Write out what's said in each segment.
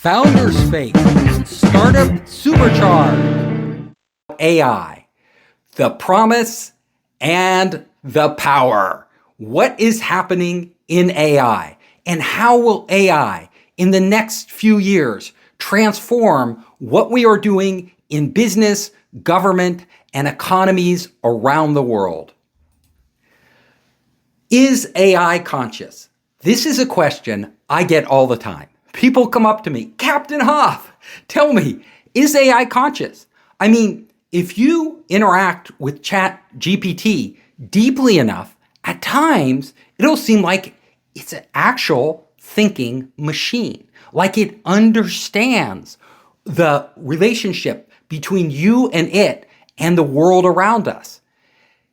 Founders Space, Startup Supercharged, AI, the promise and the power. What is happening in AI, and how will AI in the next few years transform what we are doing in business, government, and economies around the world? Is AI conscious? This is a question I get all the time. People come up to me, Captain Hoff, tell me, is AI conscious? I mean, if you interact with ChatGPT deeply enough, at times it'll seem like it's an actual thinking machine, like it understands the relationship between you and it and the world around us.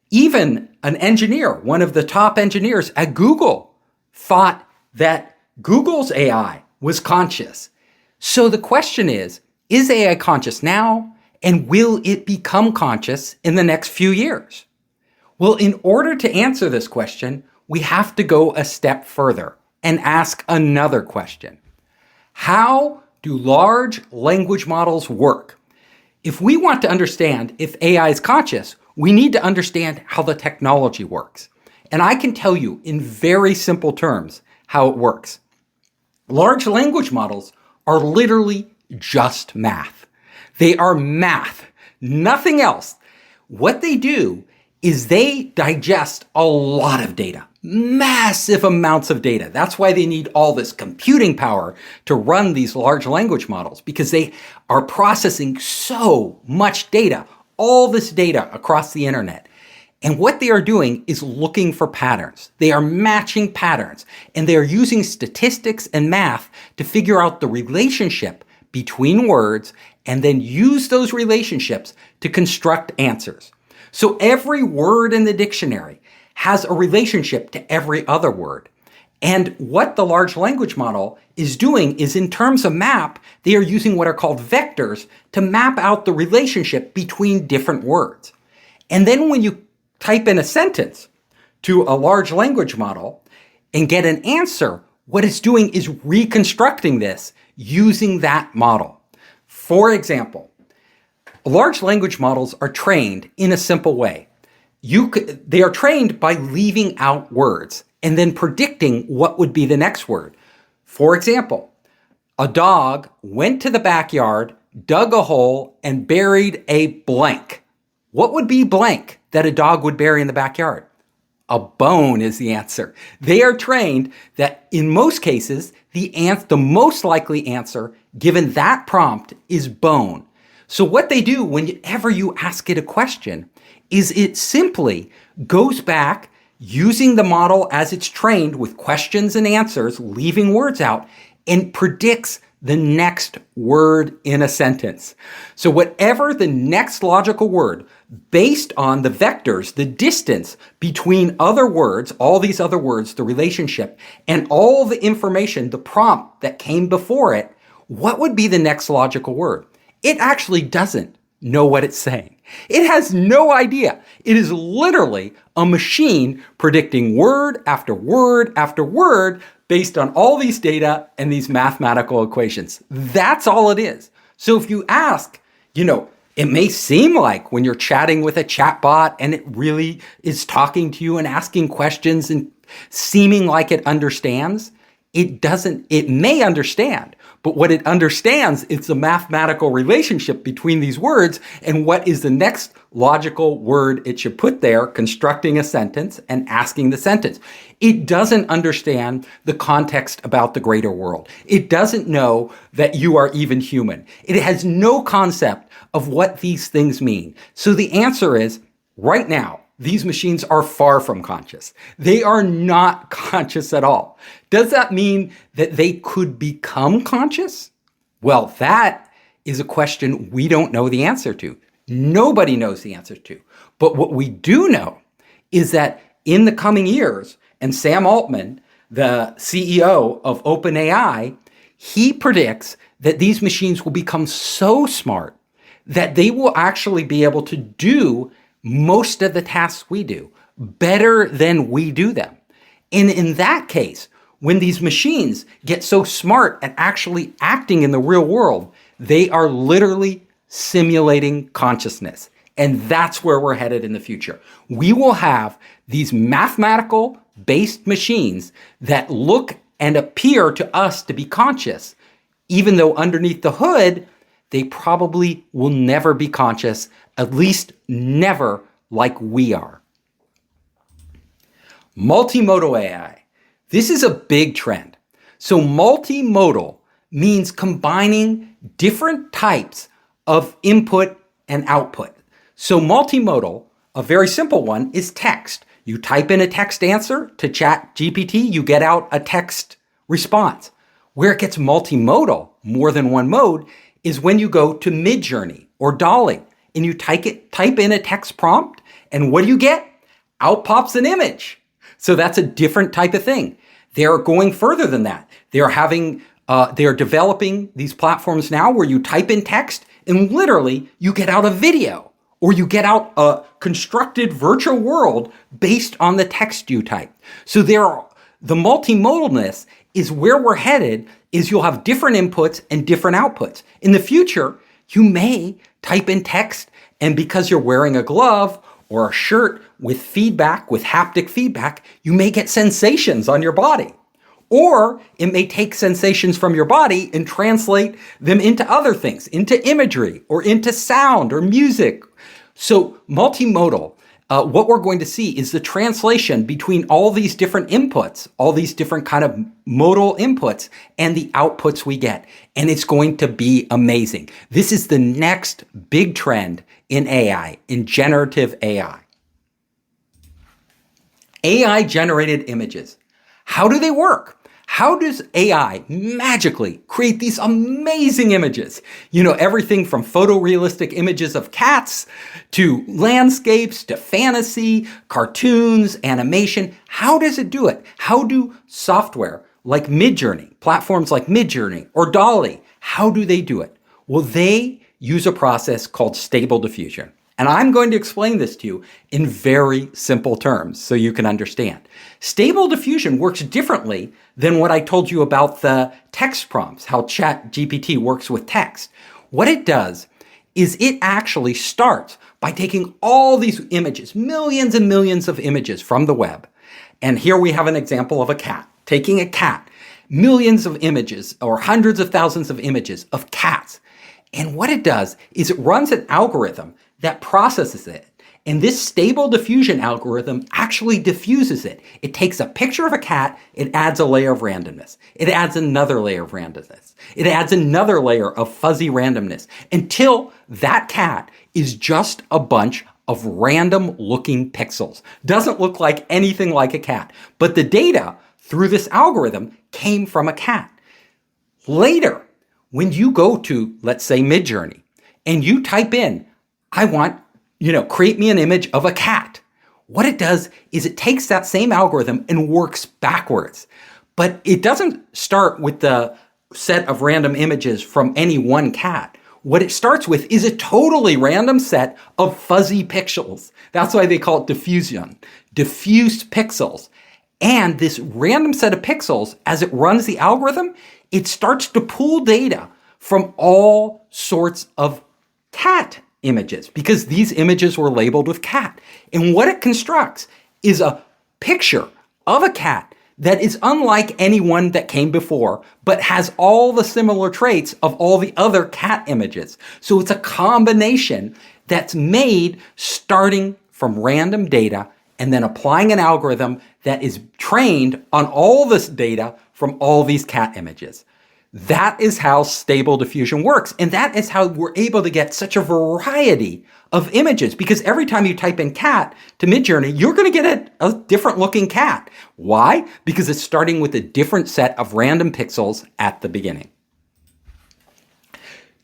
Even an engineer, one of the top engineers at Google, thought that Google's AI was conscious. So the question is AI conscious now, and will it become conscious in the next few years? Well, in order to answer this question, we have to go a step further and ask another question. How do large language models work? If we want to understand if AI is conscious, we need to understand how the technology works. And I can tell you in very simple terms how it works. Large language models are literally just math. They are math, nothing else. What they do is they digest a lot of data, massive amounts of data. That's why they need all this computing power to run these large language models, because they are processing so much data, all this data across the internet. And what they are doing is looking for patterns. They are matching patterns, and they are using statistics and math to figure out the relationship between words and then use those relationships to construct answers. So every word in the dictionary has a relationship to every other word. And what the large language model is doing is, in terms of map, they are using what are called vectors to map out the relationship between different words. And then when you type in a sentence to a large language model and get an answer, what it's doing is reconstructing this using that model. For example, large language models are trained in a simple way. They are trained by leaving out words and then predicting what would be the next word. For example, a dog went to the backyard, dug a hole, and buried a blank. What would be blank that a dog would bury in the backyard? A bone is the answer. They are trained that in most cases, the most likely answer given that prompt is bone. So what they do whenever you ask it a question is it simply goes back using the model as it's trained with questions and answers, leaving words out, and predicts the next word in a sentence. So whatever the next logical word, based on the vectors, the distance between other words, all these other words, the relationship, and all the information, the prompt that came before it, what would be the next logical word? It actually doesn't know what it's saying. It has no idea. It is literally a machine predicting word after word after word based on all these data and these mathematical equations. That's all it is. So if you ask, it may seem like when you're chatting with a chatbot and it really is talking to you and asking questions and seeming like it understands, it doesn't. It may understand, but what it understands is the mathematical relationship between these words and what is the next logical word it should put there, constructing a sentence and asking the sentence. It doesn't understand the context about the greater world. It doesn't know that you are even human. It has no concept of what these things mean. So the answer is, right now, these machines are far from conscious. They are not conscious at all. Does that mean that they could become conscious? Well, that is a question we don't know the answer to. Nobody knows the answer to. But what we do know is that in the coming years, and Sam Altman, the CEO of OpenAI, he predicts that these machines will become so smart that they will actually be able to do most of the tasks we do better than we do them. And in that case, when these machines get so smart at actually acting in the real world, they are literally simulating consciousness. And that's where we're headed in the future. We will have these mathematical based machines that look and appear to us to be conscious, even though underneath the hood, they probably will never be conscious, at least never like we are. Multimodal AI. This is a big trend. So multimodal means combining different types of input and output. So multimodal, a very simple one, is text. You type in a text answer to Chat GPT, you get out a text response. Where it gets multimodal, more than one mode, is when you go to Midjourney or DALL-E and you type in a text prompt, and what do you get? Out pops an image. So that's a different type of thing. They're going further than that. They're developing these platforms now where you type in text and literally you get out a video, or you get out a constructed virtual world based on the text you type. So the multimodalness is where we're headed, is you'll have different inputs and different outputs. In the future, you may type in text, and because you're wearing a glove or a shirt with feedback, with haptic feedback, you may get sensations on your body. Or it may take sensations from your body and translate them into other things, into imagery or into sound or music. So multimodal, what we're going to see is the translation between all these different inputs, all these different kind of modal inputs, and the outputs we get. And it's going to be amazing. This is the next big trend in AI, in generative AI. AI-generated images. How do they work? How does AI magically create these amazing images? Everything from photorealistic images of cats to landscapes to fantasy, cartoons, animation. How does it do it? How do software like Midjourney, platforms like Midjourney or DALL-E, how do they do it? Well, they use a process called Stable Diffusion. And I'm going to explain this to you in very simple terms so you can understand. Stable diffusion works differently than what I told you about the text prompts, how ChatGPT works with text. What it does is it actually starts by taking all these images, millions and millions of images from the web. And here we have an example of a cat, taking a cat, millions of images or hundreds of thousands of images of cats. And what it does is it runs an algorithm that processes it. And this stable diffusion algorithm actually diffuses it. It takes a picture of a cat, it adds a layer of randomness. It adds another layer of randomness. It adds another layer of fuzzy randomness until that cat is just a bunch of random looking pixels. Doesn't look like anything like a cat. But the data through this algorithm came from a cat. Later, when you go to, let's say, Midjourney, and you type in, I want, create me an image of a cat. What it does is it takes that same algorithm and works backwards. But it doesn't start with the set of random images from any one cat. What it starts with is a totally random set of fuzzy pixels. That's why they call it diffusion, diffused pixels. And this random set of pixels, as it runs the algorithm, it starts to pull data from all sorts of cat images, because these images were labeled with cat. And what it constructs is a picture of a cat that is unlike any one that came before, but has all the similar traits of all the other cat images. So it's a combination that's made starting from random data and then applying an algorithm that is trained on all this data from all these cat images. That is how stable diffusion works. And that is how we're able to get such a variety of images, because every time you type in cat to Midjourney, you're going to get a different looking cat. Why? Because it's starting with a different set of random pixels at the beginning.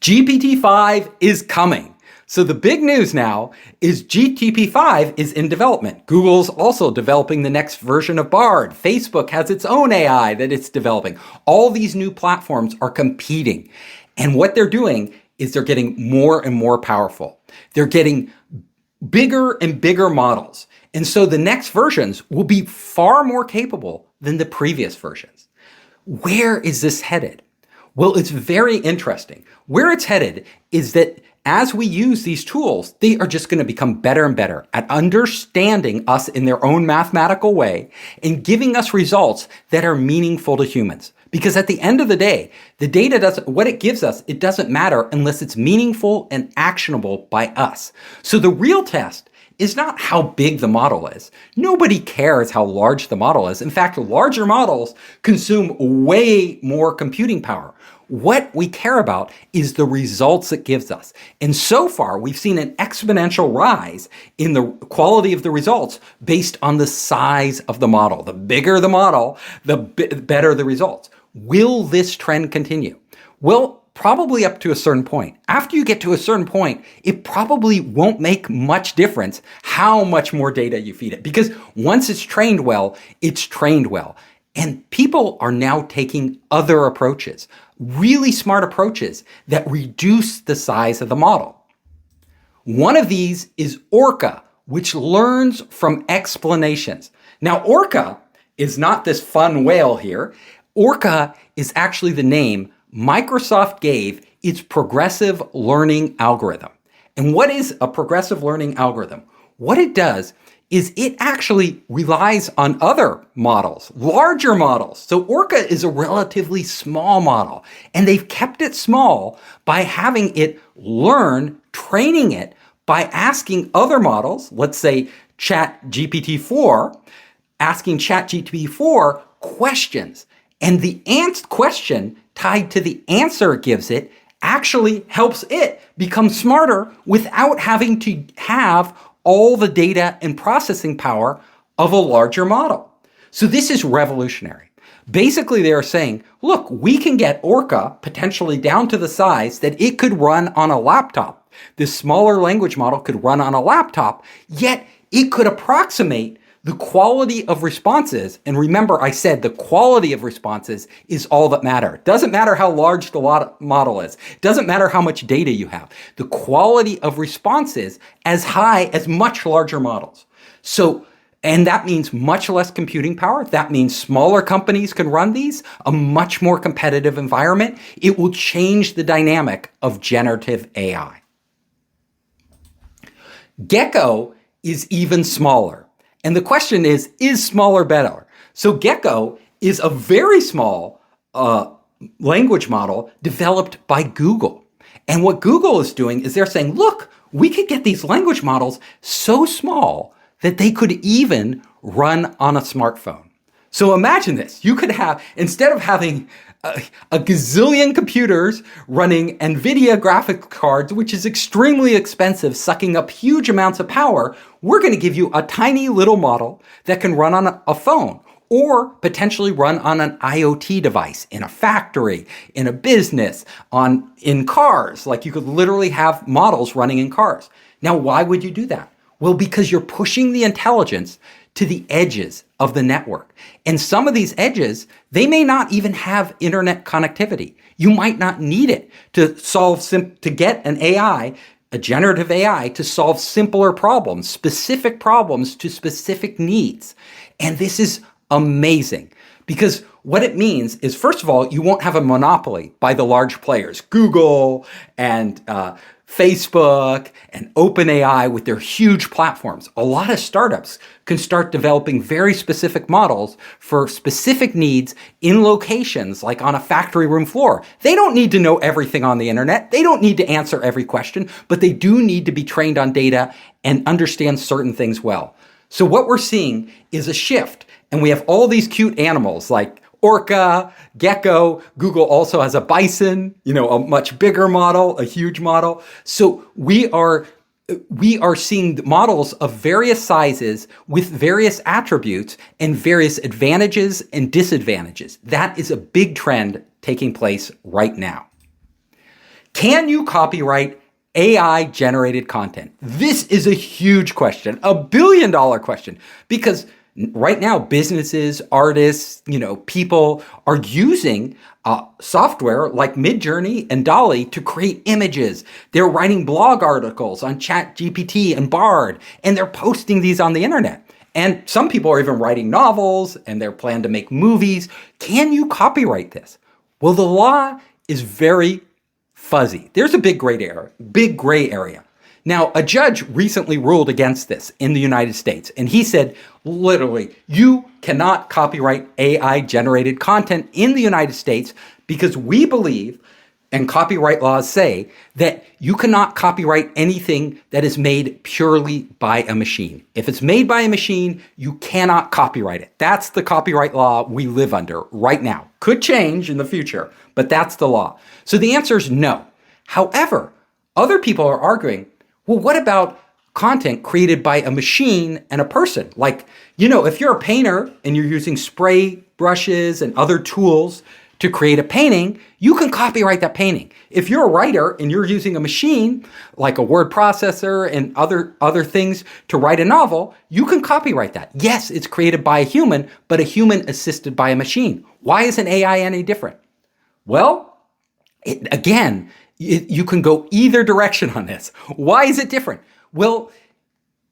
GPT-5 is coming. So the big news now is GPT-5 is in development. Google's also developing the next version of Bard. Facebook has its own AI that it's developing. All these new platforms are competing. And what they're doing is they're getting more and more powerful. They're getting bigger and bigger models. And so the next versions will be far more capable than the previous versions. Where is this headed? Well, it's very interesting. Where it's headed is that as we use these tools, they are just going to become better and better at understanding us in their own mathematical way and giving us results that are meaningful to humans. Because at the end of the day, the data what it gives us, it doesn't matter unless it's meaningful and actionable by us. So the real test is not how big the model is. Nobody cares how large the model is. In fact, larger models consume way more computing power. What we care about is the results it gives us. And so far, we've seen an exponential rise in the quality of the results based on the size of the model. The bigger the model, the better the results. Will this trend continue? Well, probably up to a certain point. After you get to a certain point, it probably won't make much difference how much more data you feed it. Because once it's trained well, it's trained well. And people are now taking other approaches, really smart approaches that reduce the size of the model. One of these is Orca, which learns from explanations. Now, Orca is not this fun whale here. Orca is actually the name Microsoft gave its progressive learning algorithm. And what is a progressive learning algorithm? What it does is it actually relies on other models, larger models. So Orca is a relatively small model, and they've kept it small by having it learn, training it by asking other models, let's say ChatGPT-4, asking ChatGPT-4 questions. And the question tied to the answer it gives it actually helps it become smarter without having to have all the data and processing power of a larger model. So this is revolutionary. Basically, they are saying, look, we can get Orca potentially down to the size that it could run on a laptop. This smaller language model could run on a laptop, yet it could approximate the quality of responses. And remember, I said the quality of responses is all that matters. It doesn't matter how large the model is. It doesn't matter how much data you have. The quality of responses as high as much larger models. So, and that means much less computing power. That means smaller companies can run these, a much more competitive environment. It will change the dynamic of generative AI. Gecko is even smaller. And the question is smaller better? So Gecko is a very small language model developed by Google. And what Google is doing is they're saying, look, we could get these language models so small that they could even run on a smartphone. So imagine this. You could have, instead of having a gazillion computers running NVIDIA graphics cards, which is extremely expensive, sucking up huge amounts of power, we're going to give you a tiny little model that can run on a phone or potentially run on an IoT device in a factory, in a business, in cars. Like you could literally have models running in cars. Now, why would you do that? Well, because you're pushing the intelligence to the edges of the network. And some of these edges, they may not even have internet connectivity. You might not need it to to get an AI, a generative AI, to solve simpler problems, specific problems to specific needs. And this is amazing because what it means is, first of all, you won't have a monopoly by the large players, Google and Facebook and OpenAI with their huge platforms. A lot of startups can start developing very specific models for specific needs in locations like on a factory room floor. They don't need to know everything on the internet. They don't need to answer every question, but they do need to be trained on data and understand certain things well. So what we're seeing is a shift, and we have all these cute animals like Orca, Gecko. Google also has a bison, a much bigger model, a huge model. So we are seeing models of various sizes with various attributes and various advantages and disadvantages. That is a big trend taking place right now. Can you copyright AI-generated content? This is a huge question, a billion-dollar question, because right now, businesses, artists, people are using software like Midjourney and DALL-E to create images. They're writing blog articles on ChatGPT and Bard, and they're posting these on the internet. And some people are even writing novels and they're planning to make movies. Can you copyright this? Well, the law is very fuzzy. There's a big gray area. Now, a judge recently ruled against this in the United States, and he said, literally, you cannot copyright AI-generated content in the United States because we believe, and copyright laws say, that you cannot copyright anything that is made purely by a machine. If it's made by a machine, you cannot copyright it. That's the copyright law we live under right now. Could change in the future, but that's the law. So the answer is no. However, other people are arguing, well, what about content created by a machine and a person? Like, if you're a painter and you're using spray brushes and other tools to create a painting, you can copyright that painting. If you're a writer and you're using a machine, like a word processor and other things to write a novel, you can copyright that. Yes, it's created by a human, but a human assisted by a machine. Why isn't AI any different? Well, you can go either direction on this. Why is it different? Well,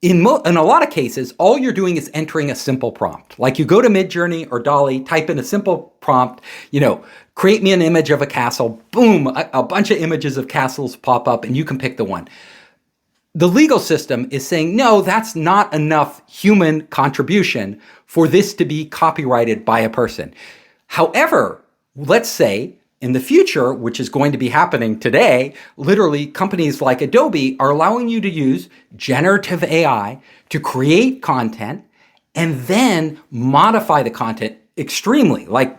in a lot of cases, all you're doing is entering a simple prompt. Like you go to Midjourney or DALL-E, type in a simple prompt, create me an image of a castle, boom, a bunch of images of castles pop up and you can pick the one. The legal system is saying, no, that's not enough human contribution for this to be copyrighted by a person. However, let's say in the future, which is going to be happening today, literally companies like Adobe are allowing you to use generative AI to create content and then modify the content extremely, like,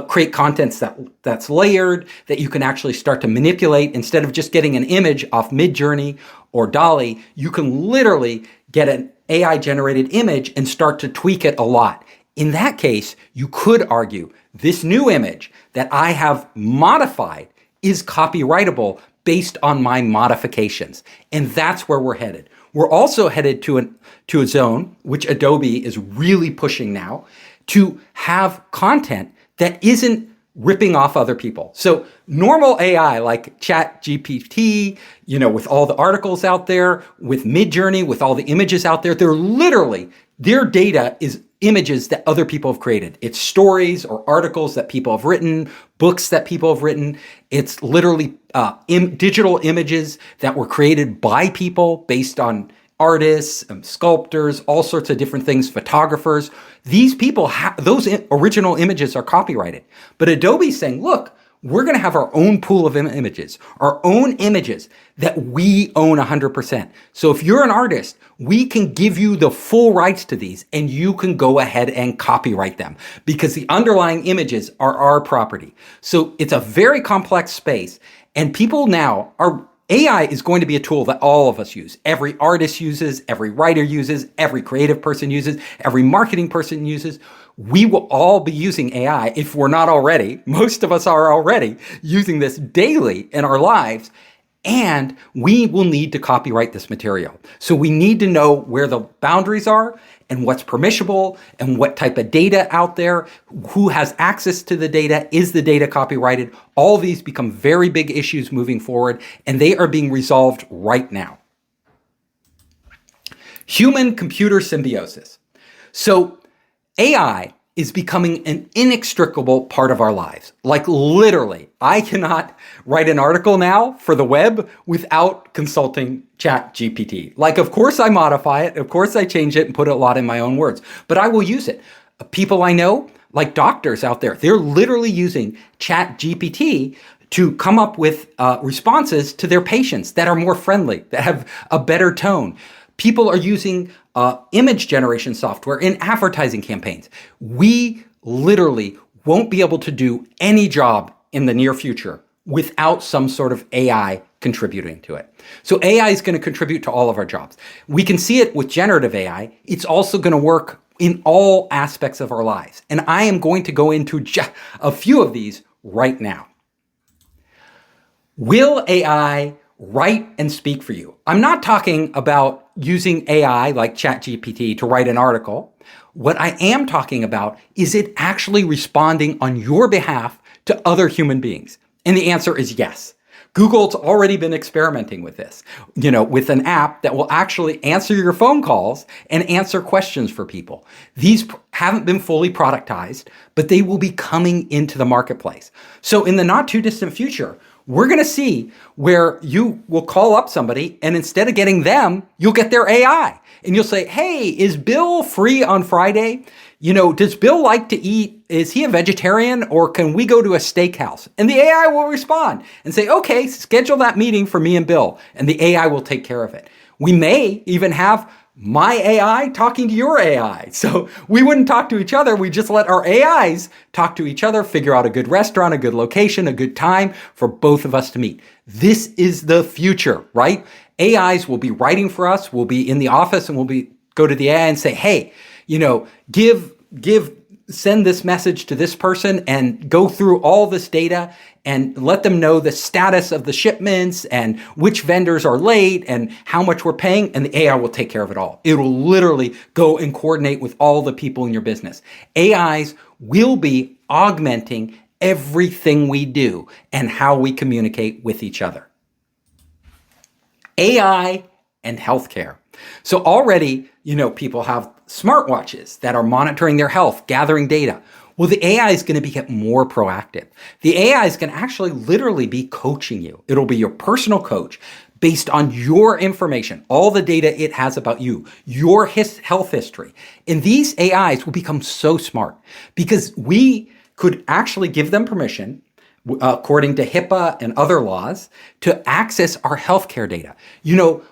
create content that's layered, that you can actually start to manipulate. Instead of just getting an image off Midjourney or DALL-E, you can literally get an AI-generated image and start to tweak it a lot. In that case, you could argue this new image that I have modified is copyrightable based on my modifications. And that's where we're headed. We're also headed to a zone, which Adobe is really pushing now, to have content that isn't ripping off other people. So normal AI like ChatGPT, with all the articles out there, with Midjourney, with all the images out there, their data is images that other people have created. It's stories or articles that people have written, books that people have written. It's literally digital images that were created by people based on artists, sculptors, all sorts of different things, photographers. These people, those original images are copyrighted. But Adobe's saying, look, we're going to have our own pool of images, our own images that we own 100%. So if you're an artist, we can give you the full rights to these and you can go ahead and copyright them because the underlying images are our property. So it's a very complex space and people now AI is going to be a tool that all of us use. Every artist uses, every writer uses, every creative person uses, every marketing person uses. We will all be using AI if we're not already. Most of us are already using this daily in our lives. And we will need to copyright this material. So we need to know where the boundaries are and what's permissible and what type of data out there, who has access to the data, is the data copyrighted? All these become very big issues moving forward, and they are being resolved right now. Human-computer symbiosis. So AI is becoming an inextricable part of our lives. Like literally, I cannot write an article now for the web without consulting ChatGPT. Like, of course I modify it. Of course I change it and put a lot in my own words, but I will use it. People I know, like doctors out there, they're literally using ChatGPT to come up with responses to their patients that are more friendly, that have a better tone. People are using image generation software in advertising campaigns. We literally won't be able to do any job in the near future without some sort of AI contributing to it. So AI is going to contribute to all of our jobs. We can see it with generative AI. It's also going to work in all aspects of our lives. And I am going to go into a few of these right now. Will AI write and speak for you? I'm not talking about using AI like ChatGPT to write an article. What I am talking about is it actually responding on your behalf to other human beings. And the answer is yes. Google's already been experimenting with this, with an app that will actually answer your phone calls and answer questions for people. These haven't been fully productized, but they will be coming into the marketplace. So in the not too distant future, we're going to see where you will call up somebody and instead of getting them, you'll get their AI. And you'll say, hey, is Bill free on Friday? Does Bill like to eat? Is he a vegetarian or can we go to a steakhouse? And the AI will respond and say, okay, schedule that meeting for me and Bill. And the AI will take care of it. We may even have my AI talking to your AI. So we wouldn't talk to each other. We just let our AIs talk to each other, figure out a good restaurant, a good location, a good time for both of us to meet. This is the future, right? AIs will be writing for us. We'll be in the office and go to the AI and say, hey, send this message to this person and go through all this data and let them know the status of the shipments and which vendors are late and how much we're paying, and the AI will take care of it all. It will literally go and coordinate with all the people in your business. AIs will be augmenting everything we do and how we communicate with each other. AI and healthcare. So already, people have smartwatches that are monitoring their health, gathering data. Well, the AI is going to get more proactive. The AI is going to actually literally be coaching you. It'll be your personal coach based on your information, all the data it has about you, your health history. And these AIs will become so smart because we could actually give them permission, according to HIPAA and other laws, to access our healthcare data.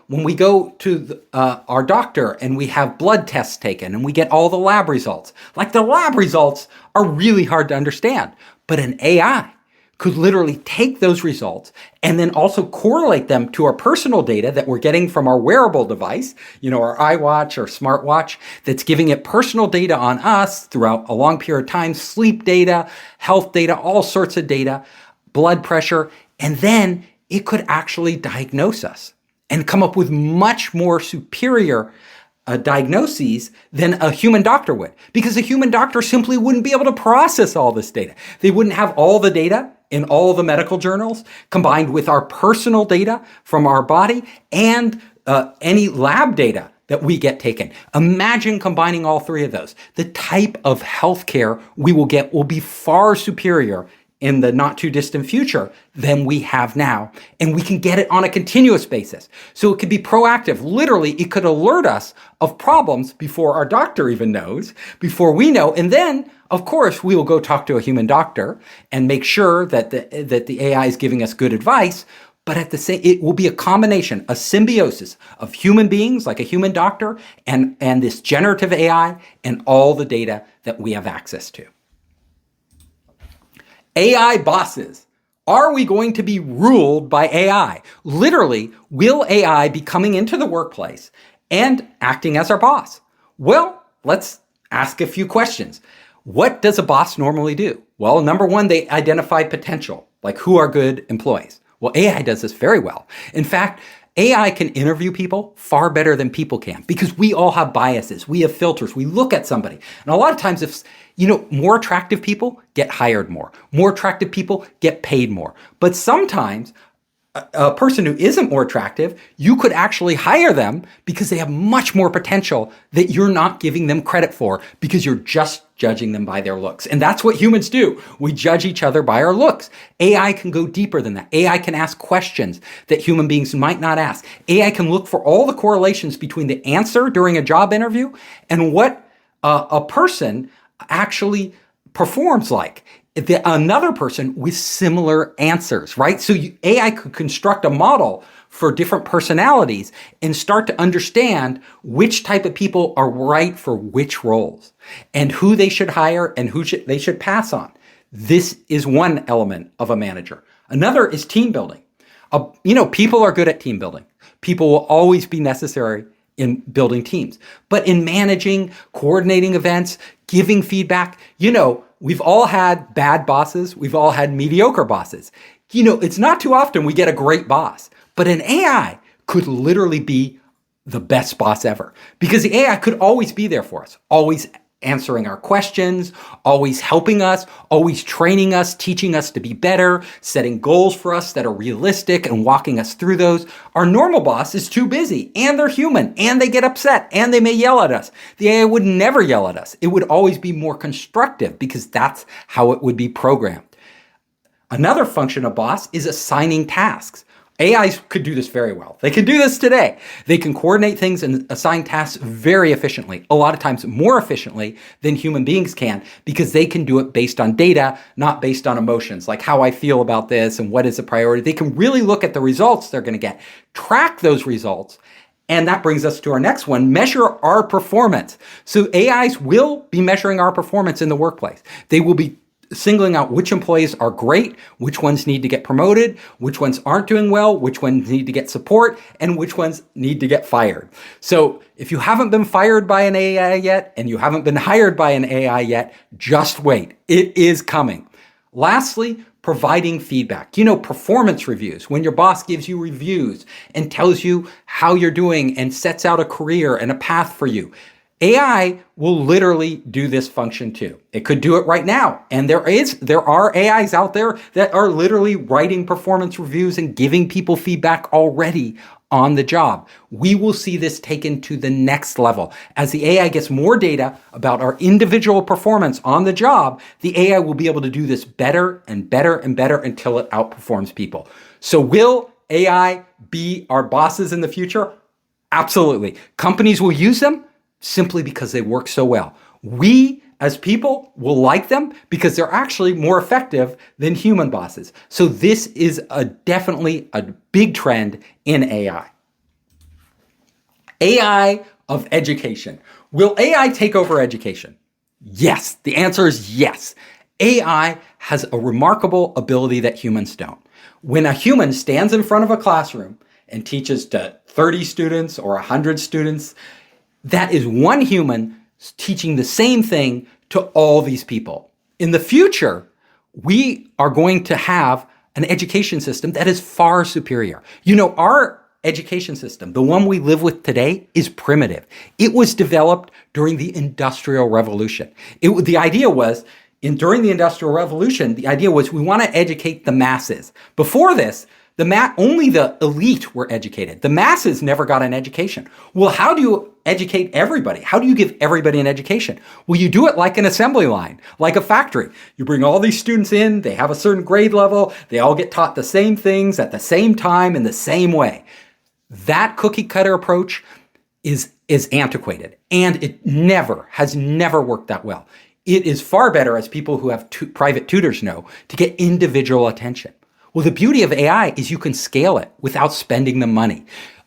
When we go to our doctor and we have blood tests taken and we get all the lab results, the lab results are really hard to understand, but an AI could literally take those results and then also correlate them to our personal data that we're getting from our wearable device, our iWatch or smartwatch, that's giving it personal data on us throughout a long period of time, sleep data, health data, all sorts of data, blood pressure, and then it could actually diagnose us and come up with much more superior diagnoses than a human doctor would, because a human doctor simply wouldn't be able to process all this data. They wouldn't have all the data in all the medical journals combined with our personal data from our body and any lab data that we get taken. Imagine combining all three of those. The type of healthcare we will get will be far superior in the not too distant future than we have now. And we can get it on a continuous basis. So it could be proactive. Literally, it could alert us of problems before our doctor even knows, before we know. And then, of course, we will go talk to a human doctor and make sure that the AI is giving us good advice. But it will be a combination, a symbiosis of human beings, like a human doctor, and this generative AI and all the data that we have access to. AI bosses. Are we going to be ruled by AI? Literally, will AI be coming into the workplace and acting as our boss? Well, let's ask a few questions. What does a boss normally do? Well, number one, they identify potential, like who are good employees. Well, AI does this very well. In fact, AI can interview people far better than people can because we all have biases. We have filters. We look at somebody. And a lot of times, more attractive people get hired more. More attractive people get paid more. But sometimes a person who isn't more attractive, you could actually hire them because they have much more potential that you're not giving them credit for because you're just judging them by their looks. And that's what humans do. We judge each other by our looks. AI can go deeper than that. AI can ask questions that human beings might not ask. AI can look for all the correlations between the answer during a job interview and what a person actually performs like. Another person with similar answers, right? So AI could construct a model for different personalities and start to understand which type of people are right for which roles and who they should hire and who they should pass on. This is one element of a manager. Another is team building. People are good at team building. People will always be necessary in building teams. But in managing, coordinating events, giving feedback, we've all had bad bosses. We've all had mediocre bosses. It's not too often we get a great boss, but an AI could literally be the best boss ever because the AI could always be there for us, always answering our questions, always helping us, always training us, teaching us to be better, setting goals for us that are realistic and walking us through those. Our normal boss is too busy, and they're human, and they get upset, and they may yell at us. The AI would never yell at us. It would always be more constructive because that's how it would be programmed. Another function of boss is assigning tasks. AIs could do this very well. They can do this today. They can coordinate things and assign tasks very efficiently, a lot of times more efficiently than human beings can, because they can do it based on data, not based on emotions, like how I feel about this and what is a priority. They can really look at the results they're going to get, track those results, and that brings us to our next one, measure our performance. So AIs will be measuring our performance in the workplace. They will be singling out which employees are great, which ones need to get promoted, which ones aren't doing well, which ones need to get support, and which ones need to get fired. So if you haven't been fired by an AI yet, and you haven't been hired by an AI yet, just wait. It is coming. Lastly, providing feedback. Performance reviews, when your boss gives you reviews and tells you how you're doing and sets out a career and a path for you. AI will literally do this function too. It could do it right now. And there are AIs out there that are literally writing performance reviews and giving people feedback already on the job. We will see this taken to the next level. As the AI gets more data about our individual performance on the job, the AI will be able to do this better and better and better until it outperforms people. So will AI be our bosses in the future? Absolutely. Companies will use them simply because they work so well. We, as people, will like them because they're actually more effective than human bosses. So this is definitely a big trend in AI. AI of education. Will AI take over education? Yes. The answer is yes. AI has a remarkable ability that humans don't. When a human stands in front of a classroom and teaches to 30 students or 100 students, that is one human teaching the same thing to all these people. In the future, we are going to have an education system that is far superior. Our education system, the one we live with today, is primitive. It was developed during the Industrial Revolution. The idea was, during the Industrial Revolution, the idea was we want to educate the masses. Before this, only the elite were educated. The masses never got an education. Well, how do you educate everybody? How do you give everybody an education? Well, you do it like an assembly line, like a factory. You bring all these students in, they have a certain grade level, they all get taught the same things at the same time in the same way. That cookie cutter approach is antiquated, and it has never worked that well. It is far better, as people who have private tutors know, to get individual attention. Well, the beauty of AI is you can scale it without spending the money.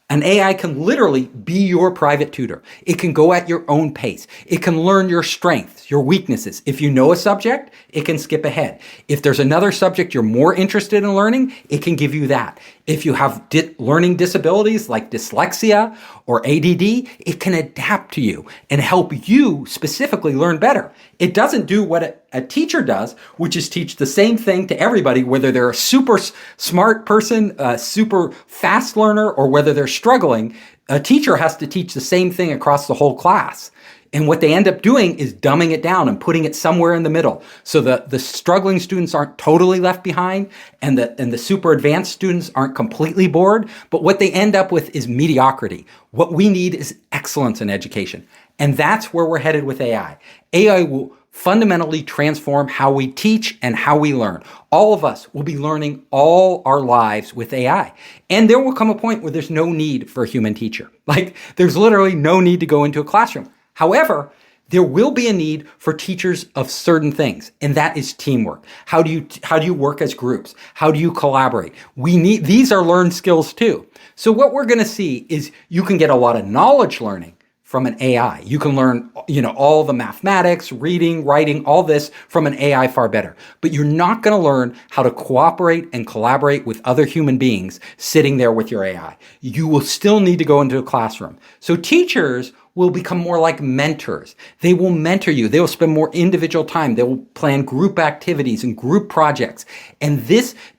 An AI can literally be your private tutor. It can go at your own pace. It can learn your strengths, your weaknesses. If you know a subject, it can skip ahead. If there's another subject you're more interested in learning, it can give you that. If you have learning disabilities like dyslexia or ADD, it can adapt to you and help you specifically learn better. It doesn't do what a teacher does, which is teach the same thing to everybody, whether they're a super smart person, a super fast learner, or whether they're struggling. A teacher has to teach the same thing across the whole class. And what they end up doing is dumbing it down and putting it somewhere in the middle. So the struggling students aren't totally left behind, and the super advanced students aren't completely bored. But what they end up with is mediocrity. What we need is excellence in education. And that's where we're headed with AI. AI will fundamentally transform how we teach and how we learn. All of us will be learning all our lives with AI. And there will come a point where there's no need for a human teacher. Like, there's literally no need to go into a classroom. However, there will be a need for teachers of certain things, and that is teamwork. How do you work as groups? How do you collaborate? These are learned skills too. So what we're going to see is you can get a lot of knowledge learning from an AI. You can learn, all the mathematics, reading, writing, all this from an AI far better. But you're not going to learn how to cooperate and collaborate with other human beings sitting there with your AI. You will still need to go into a classroom. So teachers will become more like mentors. They will mentor you. They will spend more individual time. They will plan group activities and group projects. And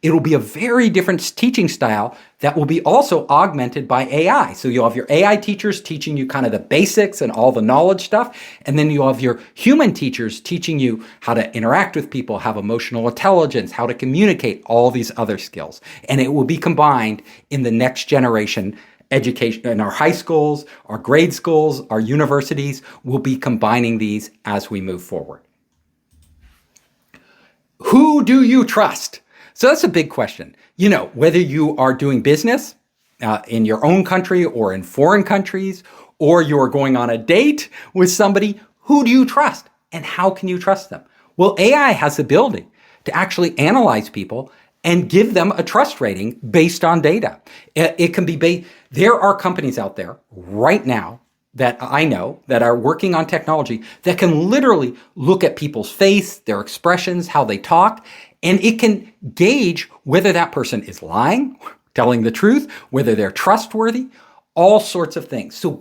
it'll be a very different teaching style that will be also augmented by AI. So you'll have your AI teachers teaching you kind of the basics and all the knowledge stuff. And then you'll have your human teachers teaching you how to interact with people, have emotional intelligence, how to communicate, all these other skills. And it will be combined in the next generation education. In our high schools, our grade schools, our universities will be combining these as we move forward. Who do you trust? So that's a big question. Whether you are doing business in your own country or in foreign countries, or you're going on a date with somebody, who do you trust and how can you trust them? Well, AI has the ability to actually analyze people and give them a trust rating based on data. It can be there are companies out there right now that I know that are working on technology that can literally look at people's face, their expressions, how they talk, and it can gauge whether that person is lying, telling the truth, whether they're trustworthy, all sorts of things. So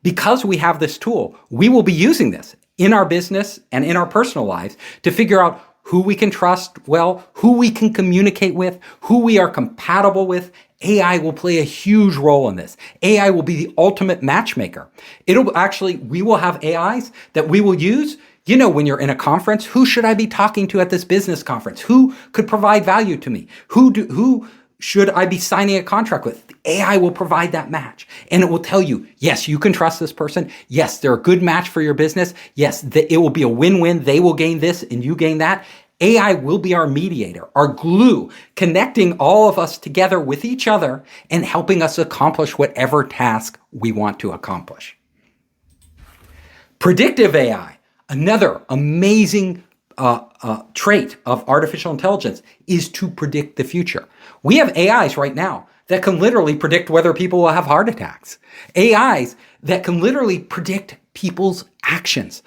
because we have this tool, we will be using this in our business and in our personal lives to figure out who we can trust well, who we can communicate with, who we are compatible with. AI will play a huge role in this. AI will be the ultimate matchmaker. We will have AIs that we will use. When you're in a conference, who should I be talking to at this business conference? Who could provide value to me? Who should I be signing a contract with? The AI will provide that match. And it will tell you, yes, you can trust this person. Yes, they're a good match for your business. Yes, it will be a win-win. They will gain this and you gain that. AI will be our mediator, our glue, connecting all of us together with each other and helping us accomplish whatever task we want to accomplish. Predictive AI, another amazing trait of artificial intelligence, is to predict the future. We have AIs right now that can literally predict whether people will have heart attacks. AIs that can literally predict people's actions.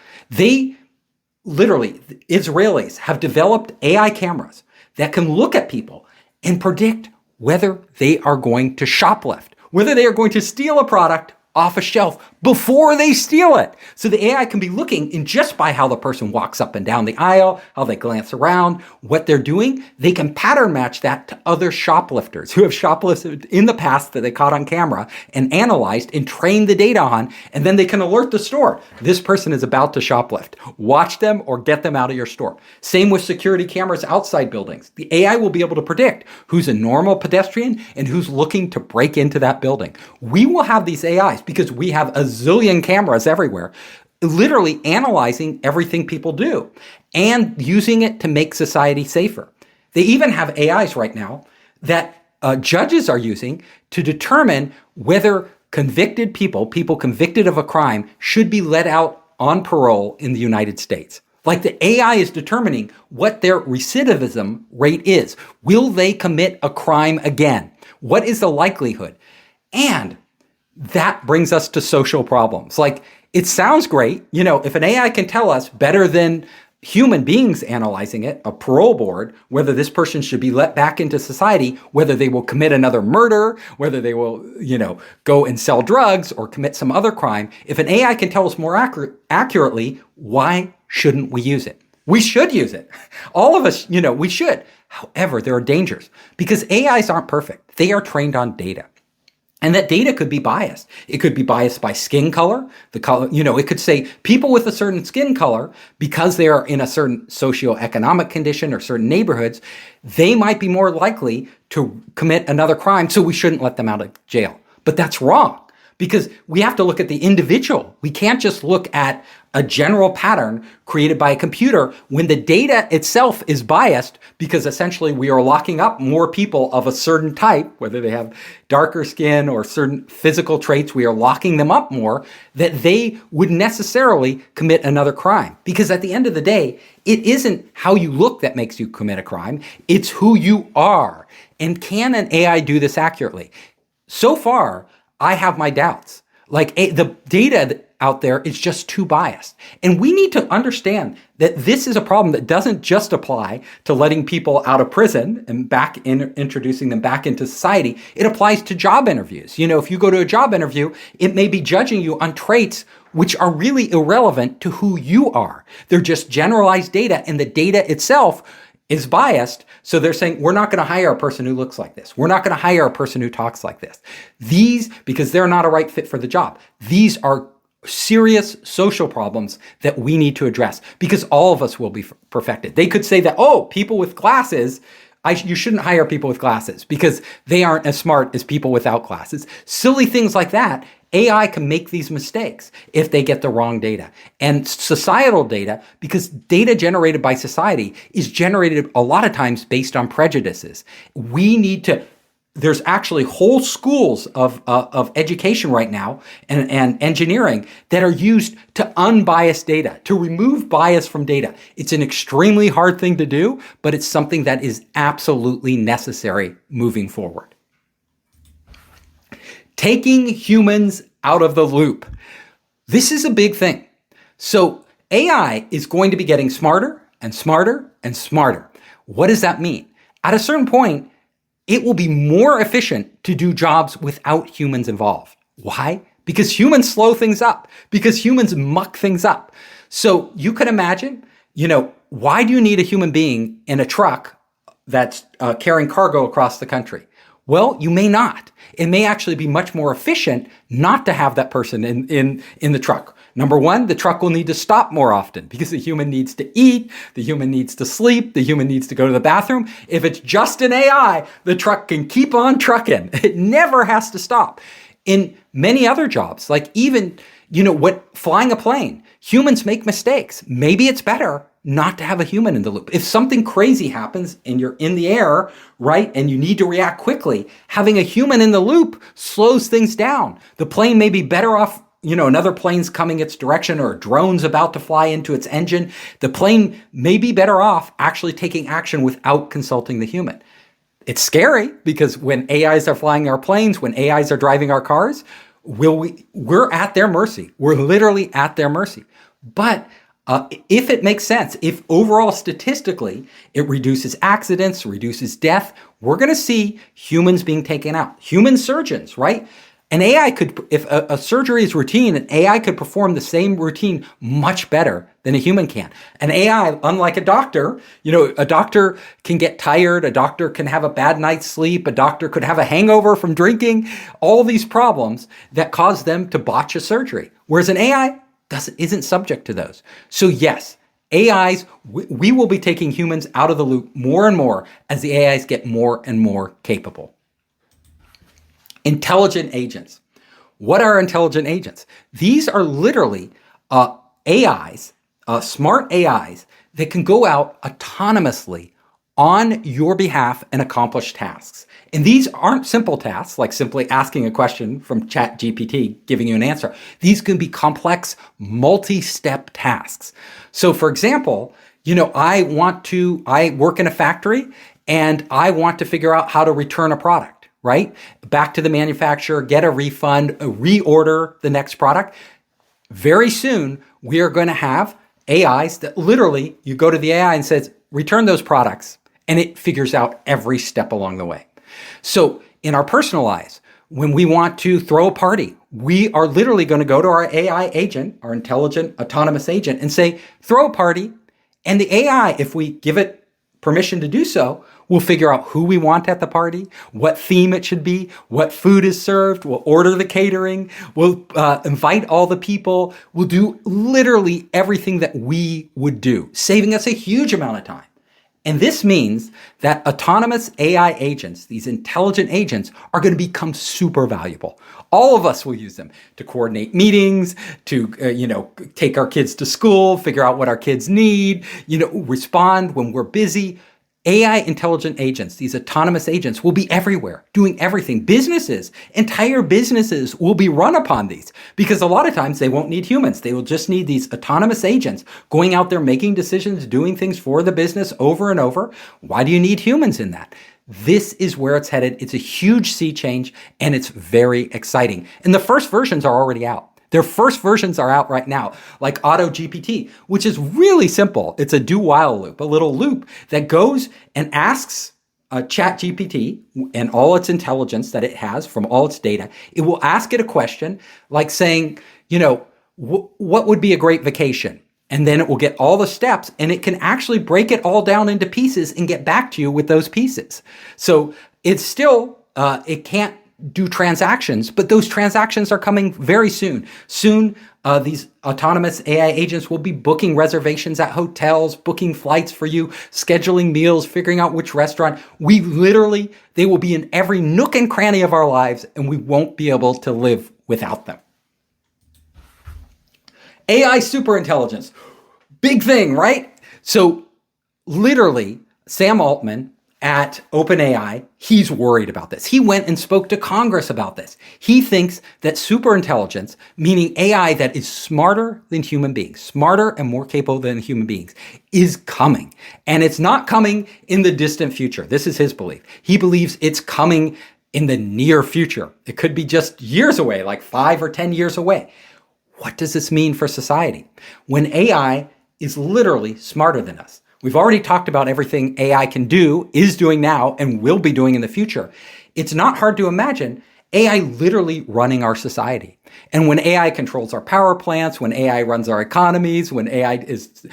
Israelis have developed AI cameras that can look at people and predict whether they are going to shoplift, whether they are going to steal a product off a shelf before they steal it. So the AI can be looking in just by how the person walks up and down the aisle, how they glance around, what they're doing. They can pattern match that to other shoplifters who have shoplifted in the past that they caught on camera and analyzed and trained the data on. And then they can alert the store. This person is about to shoplift. Watch them or get them out of your store. Same with security cameras outside buildings. The AI will be able to predict who's a normal pedestrian and who's looking to break into that building. We will have these AIs because we have a zillion cameras everywhere, literally analyzing everything people do and using it to make society safer. They even have AIs right now that judges are using to determine whether convicted people convicted of a crime, should be let out on parole in the United States. Like the AI is determining what their recidivism rate is. Will they commit a crime again? What is the likelihood? And that brings us to social problems. Like, it sounds great. If an AI can tell us better than human beings analyzing it, a parole board, whether this person should be let back into society, whether they will commit another murder, whether they will, go and sell drugs or commit some other crime. If an AI can tell us more accurately, why shouldn't we use it? We should use it. All of us, we should. However, there are dangers because AIs aren't perfect. They are trained on data. And that data could be biased. It could be biased by skin color. It could say people with a certain skin color, because they are in a certain socioeconomic condition or certain neighborhoods, they might be more likely to commit another crime, so we shouldn't let them out of jail. But that's wrong, because we have to look at the individual. We can't just look at a general pattern created by a computer when the data itself is biased, because essentially we are locking up more people of a certain type, whether they have darker skin or certain physical traits, we are locking them up more, that they would necessarily commit another crime. Because at the end of the day, it isn't how you look that makes you commit a crime, it's who you are. And can an AI do this accurately? So far, I have my doubts. Like the data out there is just too biased. And we need to understand that this is a problem that doesn't just apply to letting people out of prison and introducing them back into society. It applies to job interviews. If you go to a job interview, it may be judging you on traits which are really irrelevant to who you are. They're just generalized data, and the data itself is biased. So they're saying, we're not going to hire a person who looks like this. We're not going to hire a person who talks like this. Because they're not a right fit for the job. These are serious social problems that we need to address, because all of us will be perfected. They could say that, people with glasses, you shouldn't hire people with glasses because they aren't as smart as people without glasses. Silly things like that. AI can make these mistakes if they get the wrong data. And societal data, because data generated by society is generated a lot of times based on prejudices. There's actually whole schools of education right now and engineering that are used to unbiased data, to remove bias from data. It's an extremely hard thing to do, but it's something that is absolutely necessary moving forward. Taking humans out of the loop. This is a big thing. So AI is going to be getting smarter and smarter and smarter. What does that mean? At a certain point, it will be more efficient to do jobs without humans involved. Why? Because humans slow things up, because humans muck things up. So you can imagine, why do you need a human being in a truck that's carrying cargo across the country? Well, you may not. It may actually be much more efficient not to have that person in the truck. Number one, the truck will need to stop more often because the human needs to eat, the human needs to sleep, the human needs to go to the bathroom. If it's just an AI, the truck can keep on trucking. It never has to stop. In many other jobs, like even, flying a plane, humans make mistakes. Maybe it's better not to have a human in the loop. If something crazy happens and you're in the air, right, and you need to react quickly, having a human in the loop slows things down. The plane may be better off, another plane's coming its direction or a drone's about to fly into its engine. The plane may be better off actually taking action without consulting the human. It's scary because when AIs are flying our planes, when AIs are driving our cars, we're at their mercy. We're literally at their mercy. But if it makes sense, if overall statistically it reduces accidents, reduces death, we're going to see humans being taken out. Human surgeons, right? An AI could, if a surgery is routine, an AI could perform the same routine much better than a human can. An AI, unlike a doctor, a doctor can get tired, a doctor can have a bad night's sleep, a doctor could have a hangover from drinking, all these problems that cause them to botch a surgery. Whereas an AI isn't subject to those. So yes, AIs, we will be taking humans out of the loop more and more as the AIs get more and more capable. Intelligent agents. What are intelligent agents? These are literally AIs, smart AIs that can go out autonomously on your behalf and accomplish tasks. And these aren't simple tasks, like simply asking a question from ChatGPT, giving you an answer. These can be complex, multi-step tasks. So for example, I work in a factory and I want to figure out how to return a product, right? Back to the manufacturer, get a refund, reorder the next product. Very soon, we are going to have AIs that literally, you go to the AI and says, return those products, and it figures out every step along the way. So in our personal lives, when we want to throw a party, we are literally going to go to our AI agent, our intelligent autonomous agent, and say, throw a party. And the AI, if we give it permission to do so, will figure out who we want at the party, what theme it should be, what food is served, we'll order the catering, we'll invite all the people, we'll do literally everything that we would do, saving us a huge amount of time. And this means that autonomous AI agents, these intelligent agents, are going to become super valuable. All of us will use them to coordinate meetings, to take our kids to school, figure out what our kids need, respond when we're busy. AI intelligent agents, these autonomous agents, will be everywhere, doing everything. Entire businesses will be run upon these because a lot of times they won't need humans. They will just need these autonomous agents going out there, making decisions, doing things for the business over and over. Why do you need humans in that? This is where it's headed. It's a huge sea change and it's very exciting. And the first versions are already out. Their first versions are out right now, like Auto GPT, which is really simple. It's a do-while loop, a little loop that goes and asks Chat GPT and all its intelligence that it has from all its data. It will ask it a question like saying, what would be a great vacation? And then it will get all the steps, and it can actually break it all down into pieces and get back to you with those pieces. So it's still, it can't do transactions, but those transactions are coming very soon. Soon, these autonomous AI agents will be booking reservations at hotels, booking flights for you, scheduling meals, figuring out which restaurant. They will be in every nook and cranny of our lives, and we won't be able to live without them. AI superintelligence. Big thing, right? So literally, Sam Altman at OpenAI, he's worried about this. He went and spoke to Congress about this. He thinks that superintelligence, meaning AI that is smarter than human beings, smarter and more capable than human beings, is coming. And it's not coming in the distant future. This is his belief. He believes it's coming in the near future. It could be just years away, like 5 or 10 years away. What does this mean for society? When AI is literally smarter than us. We've already talked about everything AI can do, is doing now, and will be doing in the future. It's not hard to imagine AI literally running our society. And when AI controls our power plants, when AI runs our economies, when AI is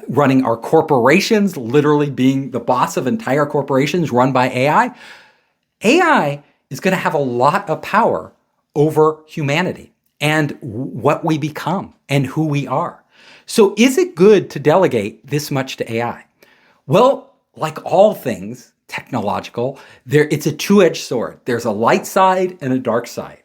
running our corporations, literally being the boss of entire corporations run by AI, AI is going to have a lot of power over humanity and what we become and who we are. So is it good to delegate this much to AI? Well, like all things technological, it's a two-edged sword. There's a light side and a dark side.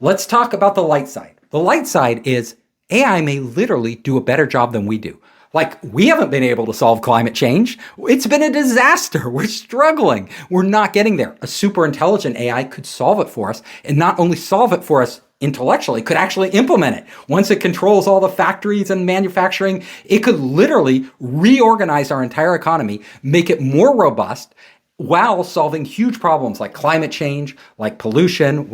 Let's talk about the light side. The light side is AI may literally do a better job than we do. Like, we haven't been able to solve climate change. It's been a disaster. We're struggling. We're not getting there. A super intelligent AI could solve it for us, and not only solve it for us intellectually, could actually implement it. Once it controls all the factories and manufacturing, it could literally reorganize our entire economy, make it more robust, while solving huge problems like climate change, like pollution,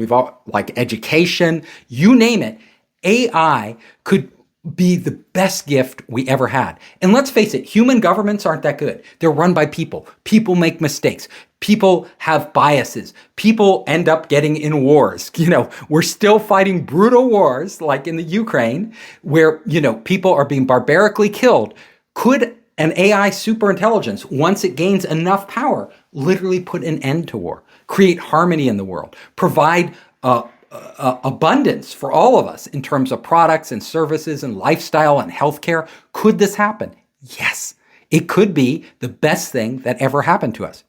like education, you name it. AI could be the best gift we ever had. And let's face it, human governments aren't that good. They're run by people. People make mistakes. People have biases. People end up getting in wars. We're still fighting brutal wars like in the Ukraine where, people are being barbarically killed. Could an AI superintelligence, once it gains enough power, literally put an end to war, create harmony in the world, provide abundance for all of us in terms of products and services and lifestyle and healthcare? Could this happen? Yes, it could be the best thing that ever happened to us.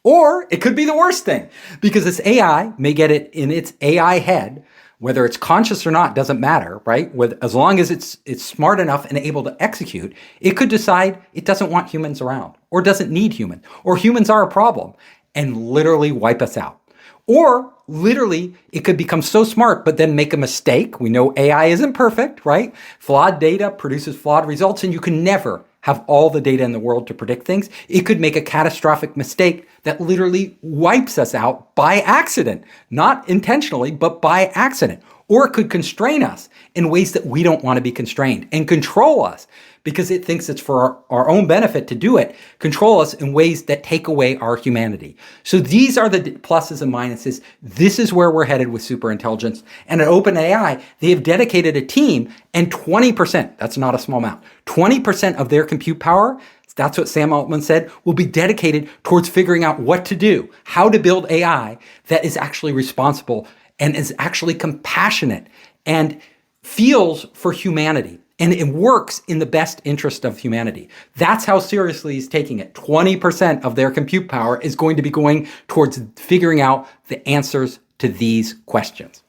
Or it could be the worst thing, because this AI may get it in its AI head, whether it's conscious or not, doesn't matter, right? As long as it's smart enough and able to execute, it could decide it doesn't want humans around, or doesn't need humans, or humans are a problem, and literally wipe us out. Or literally, it could become so smart, but then make a mistake. We know AI isn't perfect, right? Flawed data produces flawed results, and you can never have all the data in the world to predict things. It could make a catastrophic mistake that literally wipes us out by accident, not intentionally, but by accident. Or it could constrain us in ways that we don't want to be constrained, and control us because it thinks it's for our own benefit to do it, control us in ways that take away our humanity. So these are the pluses and minuses. This is where we're headed with superintelligence. And at OpenAI, they have dedicated a team, and 20%, that's not a small amount, 20% of their compute power, that's what Sam Altman said, will be dedicated towards figuring out what to do, how to build AI that is actually responsible and is actually compassionate and feels for humanity. And it works in the best interest of humanity. That's how seriously he's taking it. 20% of their compute power is going to be going towards figuring out the answers to these questions.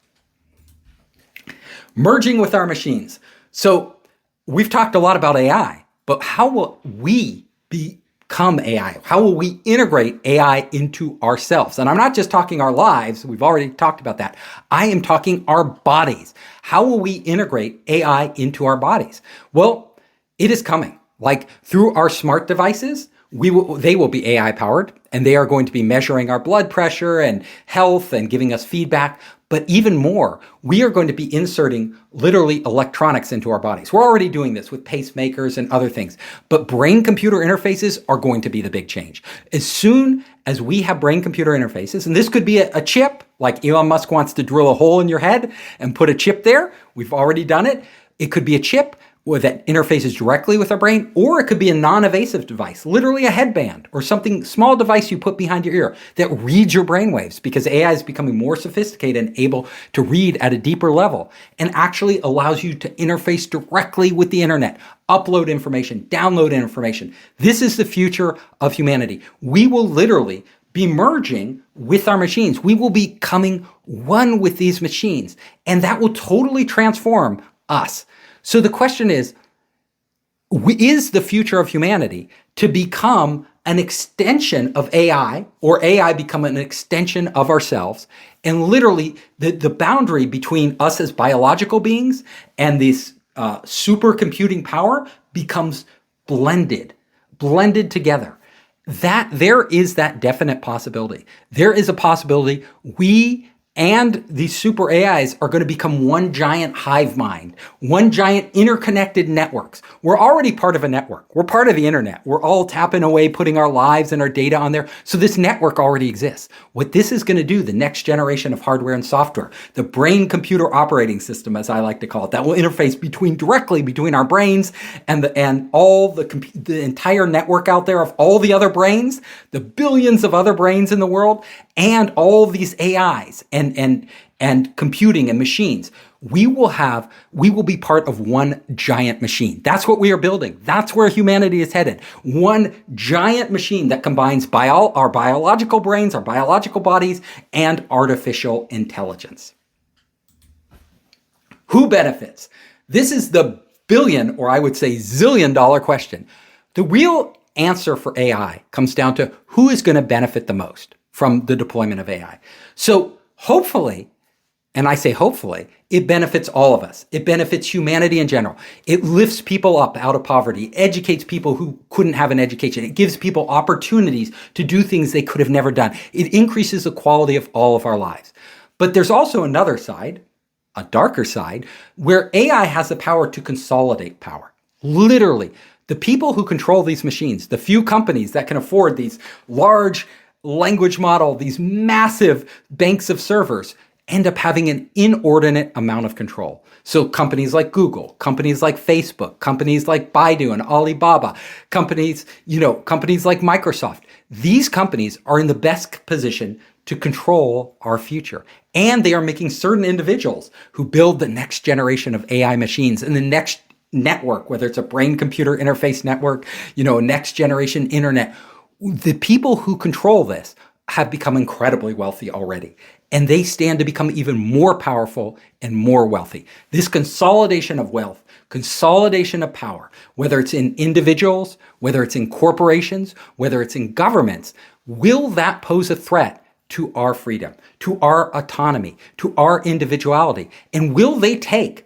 Merging with our machines. So we've talked a lot about AI, but how will we become AI? How will we integrate AI into ourselves? And I'm not just talking our lives. We've already talked about that. I am talking our bodies. How will we integrate AI into our bodies? Well, it is coming. Like through our smart devices, they will be AI powered, and they are going to be measuring our blood pressure and health and giving us feedback. But even more, we are going to be inserting literally electronics into our bodies. We're already doing this with pacemakers and other things, but brain-computer interfaces are going to be the big change. As soon as we have brain-computer interfaces, and this could be a chip, like Elon Musk wants to drill a hole in your head and put a chip there. We've already done it. It could be a chip that interfaces directly with our brain, or it could be a non-invasive device, literally a headband or something, small device you put behind your ear that reads your brainwaves, because AI is becoming more sophisticated and able to read at a deeper level and actually allows you to interface directly with the internet, upload information, download information. This is the future of humanity. We will literally be merging with our machines. We will be becoming one with these machines, and that will totally transform us. So the question is the future of humanity to become an extension of AI, or AI become an extension of ourselves? And literally the boundary between us as biological beings and this supercomputing power becomes blended together. That there is that definite possibility. There is a possibility we and these super AIs are going to become one giant hive mind, one giant interconnected networks. We're already part of a network. We're part of the internet. We're all tapping away, putting our lives and our data on there. So this network already exists. What this is going to do, the next generation of hardware and software, the brain-computer operating system, as I like to call it, that will interface directly between our brains and all the entire network out there of all the other brains, the billions of other brains in the world, and all these AIs and computing and machines. We will be part of one giant machine. That's what we are building. That's where humanity is headed. One giant machine that combines our biological brains, our biological bodies, and artificial intelligence. Who benefits? This is the billion, or I would say zillion-dollar question. The real answer for AI comes down to who is going to benefit the most from the deployment of AI. So hopefully, and I say hopefully, it benefits all of us. It benefits humanity in general. It lifts people up out of poverty, educates people who couldn't have an education. It gives people opportunities to do things they could have never done. It increases the quality of all of our lives. But there's also another side, a darker side, where AI has the power to consolidate power. Literally, the people who control these machines, the few companies that can afford these large language model, these massive banks of servers, end up having an inordinate amount of control. So companies like Google, companies like Facebook, companies like Baidu and Alibaba, companies like Microsoft, these companies are in the best position to control our future. And they are making certain individuals who build the next generation of AI machines and the next network, whether it's a brain-computer interface network, next generation internet. The people who control this have become incredibly wealthy already, and they stand to become even more powerful and more wealthy. This consolidation of wealth, consolidation of power, whether it's in individuals, whether it's in corporations, whether it's in governments, will that pose a threat to our freedom, to our autonomy, to our individuality? And will they take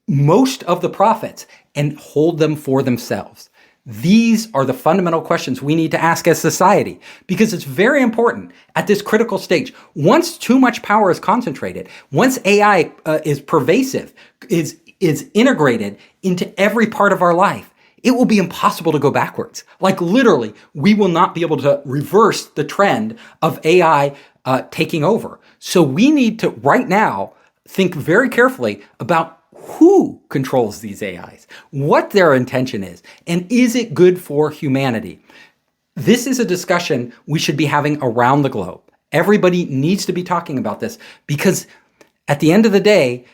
most of the profits and hold them for themselves? These are the fundamental questions we need to ask as society, because it's very important at this critical stage. Once too much power is concentrated, once AI is pervasive, is integrated into every part of our life, it will be impossible to go backwards. Like literally, we will not be able to reverse the trend of AI taking over. So we need to right now think very carefully about who controls these AIs, what their intention is, and is it good for humanity? This is a discussion we should be having around the globe. Everybody needs to be talking about this, because at the end of the day,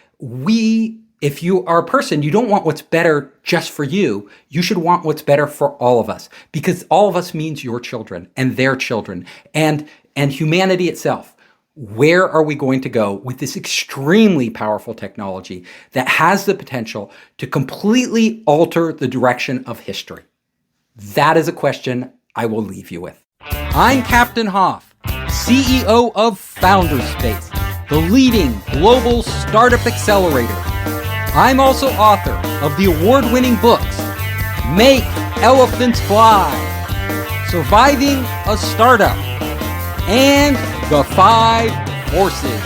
if you are a person, you don't want what's better just for you. You should want what's better for all of us, because all of us means your children and their children and humanity itself. Where are we going to go with this extremely powerful technology that has the potential to completely alter the direction of history? That is a question I will leave you with. I'm Captain Hoff, CEO of Founderspace, the leading global startup accelerator. I'm also author of the award-winning books, Make Elephants Fly, Surviving a Startup, and The 5 Forces.